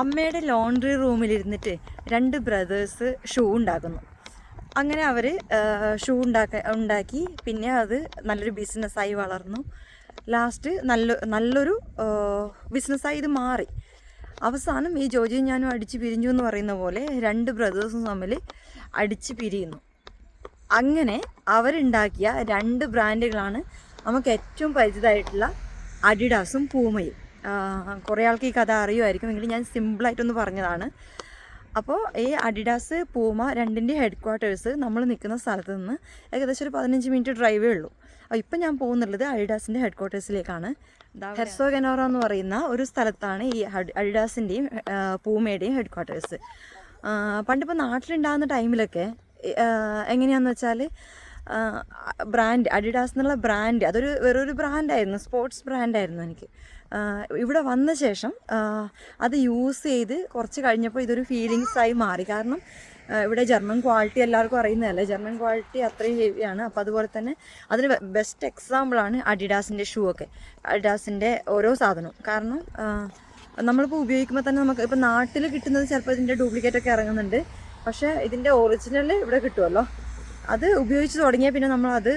അമ്മയുടെ laundry റൂമിലിരുന്നിട്ട് 2 brothers shoe ഉണ്ടാക്കുന്നു. അങ്ങനെ അവർ ഷൂ ഉണ്ടാക്കി പിന്നെ അത് നല്ലൊരു ബിസിനസ്സായി വളർന്നു. ലാസ്റ്റ് നല്ലൊരു ബിസിനസ്സായി ഇത് മാറി. അവസാനം ഈ ജോജിയും ഞാനും അടിച്ച് പിരിഞ്ഞു എന്ന് പറയുന്ന പോലെ 2 ബ്രദേഴ്സും തമ്മിൽ അടിച്ച് പിരിയുന്നു. അങ്ങനെ അവരുണ്ടാക്കിയ 2 ബ്രാൻഡുകളാണ് നമുക്ക് ഏറ്റവും പരിചിതമായിട്ടുള്ള അഡിഡാസും പൂമയും. കുറേ ആൾക്ക് ഈ കഥ അറിയുമായിരിക്കും, എങ്കിലും ഞാൻ സിമ്പിളായിട്ടൊന്ന് പറഞ്ഞതാണ്. അപ്പോൾ ഈ അഡിഡാസ് പൂമ രണ്ടിൻ്റെ ഹെഡ് ക്വാർട്ടേഴ്സ് നമ്മൾ നിൽക്കുന്ന സ്ഥലത്ത് നിന്ന് ഏകദേശം ഒരു 15 മിനിറ്റ് ഡ്രൈവേ ഉള്ളൂ. അപ്പോൾ ഇപ്പം ഞാൻ പോകുന്നുള്ളത് അഡിഡാസിൻ്റെ ഹെഡ് ക്വാർട്ടേഴ്സിലേക്കാണ്. ഹെർസോഗനോറ എന്ന് പറയുന്ന ഒരു സ്ഥലത്താണ് ഈ അഡിഡാസിൻ്റെയും പൂമയുടെയും ഹെഡ് ക്വാർട്ടേഴ്സ്. പണ്ടിപ്പോൾ നാട്ടിലുണ്ടാകുന്ന ടൈമിലൊക്കെ എങ്ങനെയാണെന്ന് വെച്ചാൽ ബ്രാൻഡ് അഡിഡാസ് എന്നുള്ള ബ്രാൻഡ് അതൊരു വേറൊരു ബ്രാൻഡായിരുന്നു, സ്പോർട്സ് ബ്രാൻഡായിരുന്നു. എനിക്ക് ഇവിടെ വന്ന ശേഷം അത് യൂസ് ചെയ്ത് കുറച്ച് കഴിഞ്ഞപ്പോൾ ഇതൊരു ഫീലിങ്സായി മാറി. കാരണം ഇവിടെ ജർമ്മൻ ക്വാളിറ്റി എല്ലാവർക്കും അറിയുന്നതല്ലേ, ജർമ്മൻ ക്വാളിറ്റി അത്രയും ഹെവിയാണ്. അപ്പോൾ അതുപോലെ തന്നെ അതിന് ബെസ്റ്റ് എക്സാമ്പിളാണ് അഡിഡാസിൻ്റെ ഷൂ ഒക്കെ, അഡിഡാസിൻ്റെ ഓരോ സാധനവും. കാരണം നമ്മളിപ്പോൾ ഉപയോഗിക്കുമ്പോൾ തന്നെ നമുക്ക് ഇപ്പോൾ നാട്ടിൽ കിട്ടുന്നത് ചിലപ്പോൾ ഇതിൻ്റെ ഡ്യൂപ്ലിക്കേറ്റൊക്കെ ഇറങ്ങുന്നുണ്ട്, പക്ഷേ ഇതിൻ്റെ ഒറിജിനൽ ഇവിടെ കിട്ടുമല്ലോ. അത് ഉപയോഗിച്ച് തുടങ്ങിയാൽ പിന്നെ നമ്മളത്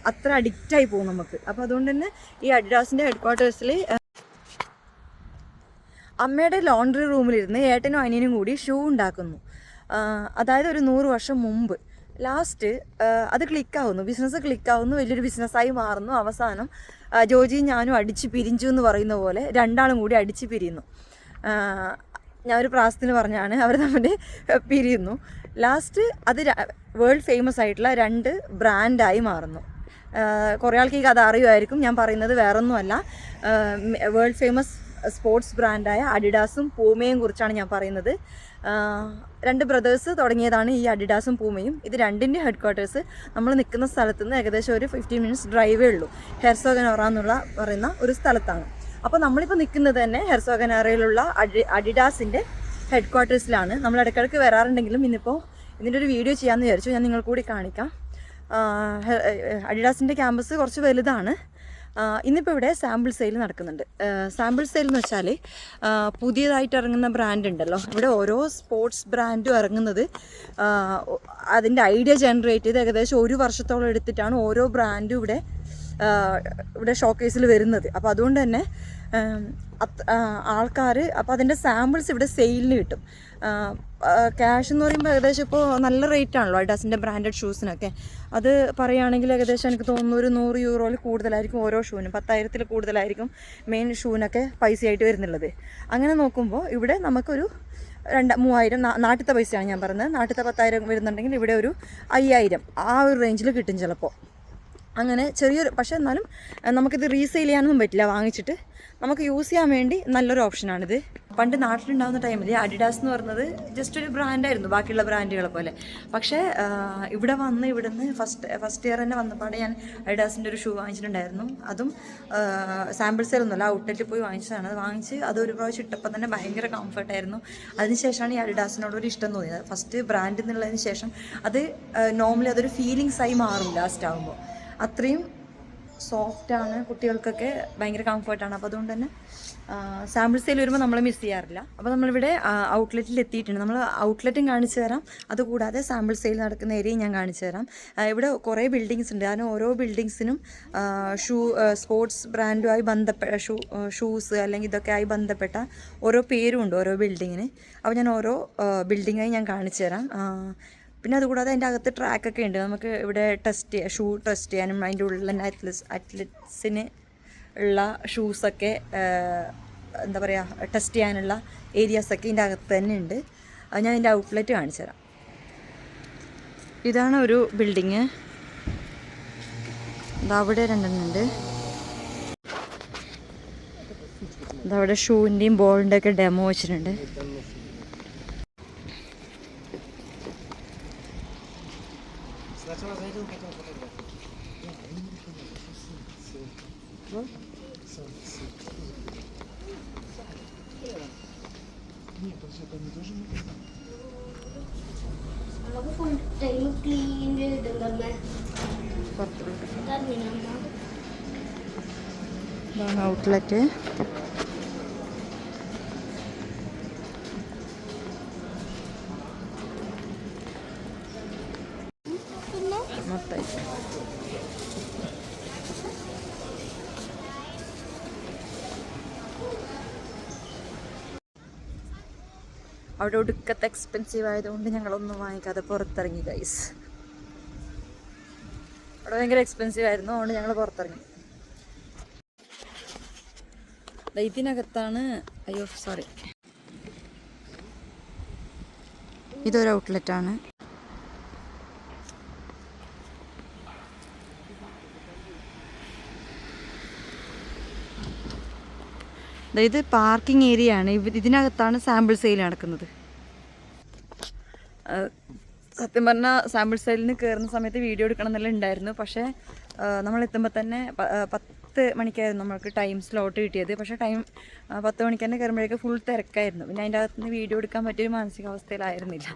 അത്ര അഡിക്റ്റായി പോകും നമുക്ക്. അപ്പോൾ അതുകൊണ്ട് തന്നെ ഈ അഡിഡാസിൻ്റെ ഹെഡ് ക്വാർട്ടേഴ്സിൽ അമ്മയുടെ ലോണ്ട്രി റൂമിലിരുന്ന് ഏട്ടനും അനിയനും കൂടി ഷൂ ഉണ്ടാക്കുന്നു. അതായത് ഒരു 100 വർഷം മുമ്പ്. ലാസ്റ്റ് അത് ക്ലിക്കാവുന്നു, ബിസിനസ് ക്ലിക്കാവുന്നു, വലിയൊരു ബിസിനസ്സായി മാറുന്നു. അവസാനം ജോജിയും ഞാനും അടിച്ച് പിരിഞ്ചു എന്ന് പറയുന്ന പോലെ രണ്ടാളും കൂടി അടിച്ച് പിരിയുന്നു. ഞാനൊരു പ്രാസത്തിന് പറഞ്ഞാണ് അവർ തമ്മിൽ പിരിയുന്നു. ലാസ്റ്റ് അത് വേൾഡ് ഫേമസ് ആയിട്ടുള്ള 2 ബ്രാൻഡായി മാറുന്നു. കുറേ ആൾക്ക് ഈ കഥ അറിയുമായിരിക്കും. ഞാൻ പറയുന്നത് വേറൊന്നുമല്ല, വേൾഡ് ഫേമസ് സ്പോർട്സ് ബ്രാൻഡായ അഡിഡാസും പൂമയും കുറിച്ചാണ് ഞാൻ പറയുന്നത്. 2 ബ്രദേഴ്സ് തുടങ്ങിയതാണ് ഈ അഡിഡാസും പൂമയും. ഇത് രണ്ടിൻ്റെ ഹെഡ് ക്വാർട്ടേഴ്സ് നമ്മൾ നിൽക്കുന്ന സ്ഥലത്ത് നിന്ന് ഏകദേശം ഒരു 15 മിനിറ്റ്സ് ഡ്രൈവേ ഉള്ളൂ. ഹെർസോഗനോറ എന്നുള്ള പറയുന്ന ഒരു സ്ഥലത്താണ്. അപ്പോൾ നമ്മളിപ്പോൾ നിൽക്കുന്നത് തന്നെ ഹെർസോഗനോറയിലുള്ള അഡിഡാസിൻ്റെ ഹെഡ് ക്വാർട്ടേഴ്സിലാണ്. നമ്മൾ ഇടയ്ക്കിടയ്ക്ക് വരാറുണ്ടെങ്കിലും ഇന്നിപ്പോൾ ഇതിൻ്റെ ഒരു വീഡിയോ ചെയ്യാമെന്ന് വിചാരിച്ചു. ഞാൻ നിങ്ങൾക്ക് കൂടി കാണിക്കാം. അഡിഡാസിൻ്റെ ക്യാമ്പസ് കുറച്ച് വലുതാണ്. ഇന്നിപ്പോൾ ഇവിടെ സാമ്പിൾ സെയിൽ നടക്കുന്നുണ്ട്. സാമ്പിൾ സെയിൽ എന്ന് വെച്ചാൽ പുതിയതായിട്ട് ഇറങ്ങുന്ന ബ്രാൻഡ് ഉണ്ടല്ലോ, ഇവിടെ ഓരോ സ്പോർട്സ് ബ്രാൻഡും ഇറങ്ങുന്നത് അതിൻ്റെ ഐഡിയ ജനറേറ്റ് ചെയ്ത് ഏകദേശം 1 വർഷത്തോളം എടുത്തിട്ടാണ് ഓരോ ബ്രാൻഡും ഇവിടെ ഷോക്കേസിൽ വരുന്നത്. അപ്പോൾ അതുകൊണ്ട് തന്നെ ആൾക്കാർ അപ്പോൾ അതിൻ്റെ സാമ്പിൾസ് ഇവിടെ സെയിലിന് കിട്ടും. ക്യാഷ് എന്ന് പറയുമ്പോൾ ഏകദേശം ഇപ്പോൾ നല്ല റേറ്റ് ആണല്ലോ അഡിഡാസിൻ്റെ ബ്രാൻഡഡ് ഷൂസിനൊക്കെ. അത് പറയുകയാണെങ്കിൽ ഏകദേശം എനിക്ക് തോന്നുന്നു ഒരു 100 യൂറോയിൽ കൂടുതലായിരിക്കും ഓരോ ഷൂവിനും, 10,000-ൽ കൂടുതലായിരിക്കും മെയിൻ ഷൂവിനൊക്കെ പൈസയായിട്ട് വരുന്നുള്ളത്. അങ്ങനെ നോക്കുമ്പോൾ ഇവിടെ നമുക്കൊരു 2,000-3,000 നാട്ടിലത്തെ പൈസയാണ് ഞാൻ പറയുന്നത്. നാട്ടിലത്തെ 10,000 വരുന്നുണ്ടെങ്കിൽ ഇവിടെ ഒരു 5,000 ആ ഒരു റേഞ്ചിൽ കിട്ടും ചിലപ്പോൾ. അങ്ങനെ ചെറിയൊരു, പക്ഷേ എന്നാലും നമുക്കിത് റീസെയിൽ ചെയ്യാനൊന്നും പറ്റില്ല. വാങ്ങിച്ചിട്ട് നമുക്ക് യൂസ് ചെയ്യാൻ വേണ്ടി നല്ലൊരു ഓപ്ഷനാണിത്. പണ്ട് നാട്ടിലുണ്ടാകുന്ന ടൈമിൽ അഡിഡാസ് എന്ന് പറയുന്നത് ജസ്റ്റ് ഒരു ബ്രാൻഡായിരുന്നു ബാക്കിയുള്ള ബ്രാൻഡുകളെ പോലെ. പക്ഷേ ഇവിടെ വന്ന് ഇവിടുന്ന് ഫസ്റ്റ് ഇയർ തന്നെ വന്നപ്പോഴേ ഞാൻ അഡിഡാസിൻ്റെ ഒരു ഷൂ വാങ്ങിച്ചിട്ടുണ്ടായിരുന്നു. അതും സാമ്പിൾ സെയിലൊന്നുമല്ല, ഔട്ട്ലെറ്റിൽ പോയി വാങ്ങിച്ചതാണ്. അത് വാങ്ങിച്ച് അതൊരു പ്രാവശ്യം ഇട്ടപ്പോൾ തന്നെ ഭയങ്കര കംഫർട്ടായിരുന്നു. അതിനുശേഷമാണ് ഈ അഡിഡാസിനോടൊരു ഇഷ്ടം തോന്നിയത്. ഫസ്റ്റ് ബ്രാൻഡ് എന്നുള്ളതിന് ശേഷം അത് നോർമലി അതൊരു ഫീലിങ്സായി മാറും ലാസ്റ്റ് ആകുമ്പോൾ. അത്രയും സോഫ്റ്റാണ്, കുട്ടികൾക്കൊക്കെ ഭയങ്കര കംഫർട്ടാണ്. അപ്പോൾ അതുകൊണ്ട് തന്നെ സാമ്പിൾ സെയിൽ വരുമ്പോൾ നമ്മൾ മിസ് ചെയ്യാറില്ല. അപ്പോൾ നമ്മളിവിടെ ഔട്ട്ലെറ്റിൽ എത്തിയിട്ടുണ്ട്. നമ്മൾ ഔട്ട്ലെറ്റും കാണിച്ചു തരാം, അതുകൂടാതെ സാമ്പിൾ സെയിൽ നടക്കുന്ന ഏരിയയും ഞാൻ കാണിച്ചു തരാം. ഇവിടെ കുറേ ബിൽഡിങ്സ് ഉണ്ട്. അതിന് ഓരോ ബിൽഡിങ്സിനും സ്പോർട്സ് ബ്രാൻഡുമായി ബന്ധപ്പെട്ട ഷൂസ് അല്ലെങ്കിൽ ഇതൊക്കെ ആയി ബന്ധപ്പെട്ട ഓരോ പേരും ഉണ്ട് ഓരോ ബിൽഡിങ്ങിന്. അപ്പോൾ ഞാൻ ഓരോ ബിൽഡിങ്ങായി ഞാൻ കാണിച്ചു തരാം. പിന്നെ അതുകൂടാതെ അതിൻ്റെ അകത്ത് ട്രാക്കൊക്കെ ഉണ്ട്. നമുക്ക് ഇവിടെ ഷൂ ടെസ്റ്റ് ചെയ്യാനും അതിൻ്റെ ഉള്ളിൽ തന്നെ അത്ലറ്റ്സിന് ഉള്ള ഷൂസൊക്കെ എന്താ പറയുക ടെസ്റ്റ് ചെയ്യാനുള്ള ഏരിയാസൊക്കെ ഇതിൻ്റെ അകത്ത് തന്നെ ഉണ്ട്. ഞാൻ ഇതിൻ്റെ ഔട്ട്ലെറ്റ് കാണിച്ചു തരാം. ഇതാണ് ഒരു ബിൽഡിങ്. ഇതവിടെ 2 ഉണ്ട്. ഇതവിടെ ഷൂവിൻ്റെയും ബോളിൻ്റെ ഒക്കെ ഡെമോ വെച്ചിട്ടുണ്ട്. ഇതാണ് ഔട്ട്ലെറ്റ്. അവിടെ ഒടുക്കത്തെ എക്സ്പെൻസീവ് ആയതുകൊണ്ട് ഞങ്ങളൊന്നും വാങ്ങിക്കാതെ പുറത്തിറങ്ങി ഗൈസ്. അവിടെ ഭയങ്കര എക്സ്പെൻസീവ് ആയിരുന്നു, അതുകൊണ്ട് ഞങ്ങൾ പുറത്തിറങ്ങി. ഇതിനകത്താണ്, അയ്യോ സോറി, ഇതൊരു ഔട്ട്ലെറ്റാണ്. ഇത് പാർക്കിംഗ് ഏരിയ ആണ്. ഇതിനകത്താണ് സാമ്പിൾ സെയിൽ നടക്കുന്നത്. സത്യം പറഞ്ഞാൽ സാമ്പിൾ സെയിലിന് കയറുന്ന സമയത്ത് വീഡിയോ എടുക്കണം എന്നെല്ലാം ഉണ്ടായിരുന്നു. പക്ഷേ നമ്മൾ എത്തുമ്പോൾ തന്നെ 10 മണിക്കായിരുന്നു നമ്മൾക്ക് ടൈം സ്ലോട്ട് കിട്ടിയത്. പക്ഷേ 10 മണിക്ക് തന്നെ കയറുമ്പോഴേക്ക് ഫുൾ തിരക്കായിരുന്നു. പിന്നെ അതിൻ്റെ അകത്തുനിന്ന് വീഡിയോ എടുക്കാൻ പറ്റിയൊരു മാനസികാവസ്ഥയിലായിരുന്നില്ല,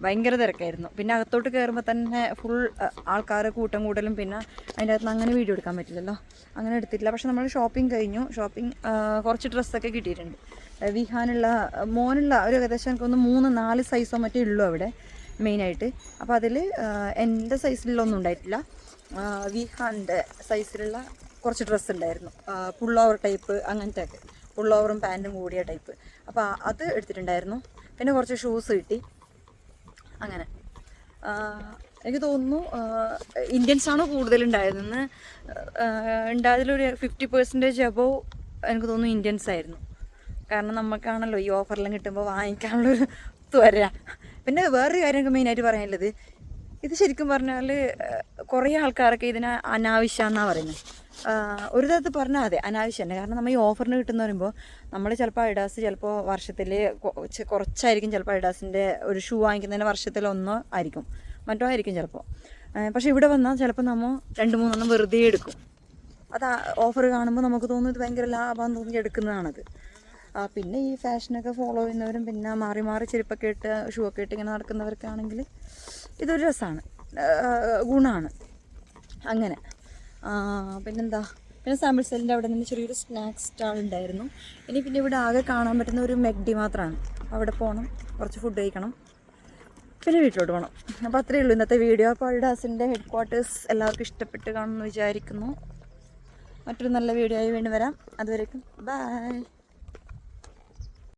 ഭയങ്കര തിരക്കായിരുന്നു. പിന്നെ അകത്തോട്ട് കയറുമ്പോൾ തന്നെ ഫുൾ ആൾക്കാർ കൂട്ടം കൂടലും, പിന്നെ അതിൻ്റെ അകത്തുനിന്ന് അങ്ങനെ വീഡിയോ എടുക്കാൻ പറ്റില്ലല്ലോ, അങ്ങനെ എടുത്തിട്ടില്ല. പക്ഷേ നമ്മൾ ഷോപ്പിംഗ് കഴിഞ്ഞു. കുറച്ച് ഡ്രസ്സൊക്കെ കിട്ടിയിട്ടുണ്ട്. വിഹാനുള്ള മോനുള്ള ഒരു ഏകദേശം എനിക്കൊന്ന് 3-4 സൈസോ മറ്റേ ഉള്ളൂ അവിടെ മെയിനായിട്ട്. അപ്പോൾ അതിൽ എൻ്റെ സൈസിലുള്ളൊന്നും ഉണ്ടായിട്ടില്ല. വിഹാൻ്റെ സൈസിലുള്ള കുറച്ച് ഡ്രസ്സ് ഉണ്ടായിരുന്നു, പുള്ളോവർ ടൈപ്പ്, അങ്ങനത്തെ ഒക്കെ പുള്ളോവറും പാൻറ്റും കൂടിയ ടൈപ്പ്. അപ്പോൾ അത് എടുത്തിട്ടുണ്ടായിരുന്നു. പിന്നെ കുറച്ച് ഷൂസ് കിട്ടി. അങ്ങനെ എനിക്ക് തോന്നുന്നു ഇന്ത്യൻസാണ് കൂടുതലുണ്ടായതെന്ന്. ഉണ്ടായതിലൊരു 50% അബോവ് എനിക്ക് തോന്നുന്നു ഇന്ത്യൻസ് ആയിരുന്നു. കാരണം നമുക്കാണല്ലോ ഈ ഓഫറെല്ലാം കിട്ടുമ്പോൾ വാങ്ങിക്കാനുള്ളൊരു ത്വര. പിന്നെ വേറൊരു കാര്യം മെയിനായിട്ട് പറയാനുള്ളത്, ഇത് ശരിക്കും പറഞ്ഞാൽ കുറേ ആൾക്കാരൊക്കെ ഇതിനെ അനാവശ്യമെന്നാണ് പറയുന്നത്. ഒരു തരത്തിൽ പറഞ്ഞാൽ അതെ, അനാവശ്യം തന്നെ. കാരണം നമ്മൾ ഈ ഓഫറിന് കിട്ടുന്ന പറയുമ്പോൾ നമ്മൾ ചിലപ്പോൾ അഡിഡാസ് ചിലപ്പോൾ വർഷത്തിൽ കുറച്ചായിരിക്കും ചിലപ്പോൾ അഡിഡാസിൻ്റെ ഒരു ഷൂ വാങ്ങിക്കുന്നതിന് വർഷത്തിലൊന്നോ ആയിരിക്കും, മറ്റോ ആയിരിക്കും ചിലപ്പോൾ. പക്ഷേ ഇവിടെ വന്നാൽ ചിലപ്പോൾ നമ്മൾ 2-3 വെറുതെ എടുക്കും. അത് ഓഫർ കാണുമ്പോൾ നമുക്ക് തോന്നുന്നത് ഭയങ്കര ലാഭം തോന്നി എടുക്കുന്നതാണത്. പിന്നെ ഈ ഫാഷനൊക്കെ ഫോളോ ചെയ്യുന്നവരും പിന്നെ മാറി മാറി ചെരുപ്പൊക്കെ ഇട്ട് ഷൂ ഒക്കെ ഇട്ട് ഇങ്ങനെ നടക്കുന്നവർക്കാണെങ്കിൽ ഇതൊരു രസമാണ്, ഗുണമാണ്. അങ്ങനെ പിന്നെന്താ, പിന്നെ സാമ്പിൾ സെല്ലിൻ്റെ അവിടെ നിന്ന് ചെറിയൊരു സ്നാക്സ് സ്റ്റാൾ ഉണ്ടായിരുന്നു. പിന്നെ ഇവിടെ ആകെ കാണാൻ പറ്റുന്ന ഒരു മെഗ്ഡി മാത്രമാണ്. അവിടെ പോകണം, കുറച്ച് ഫുഡ് കഴിക്കണം, പിന്നെ വീട്ടിലോട്ട് പോകണം. അപ്പോൾ അത്രയേ ഉള്ളൂ ഇന്നത്തെ വീഡിയോ. അപ്പോൾ അഡിഡാസിൻ്റെ ഹെഡ് ക്വാർട്ടേഴ്സ് എല്ലാവർക്കും ഇഷ്ടപ്പെട്ട് കാണുമെന്ന് വിചാരിക്കുന്നു. മറ്റൊരു നല്ല വീഡിയോ ആയി വീണ്ടും വരാം. അതുവരേക്കും ബൈ.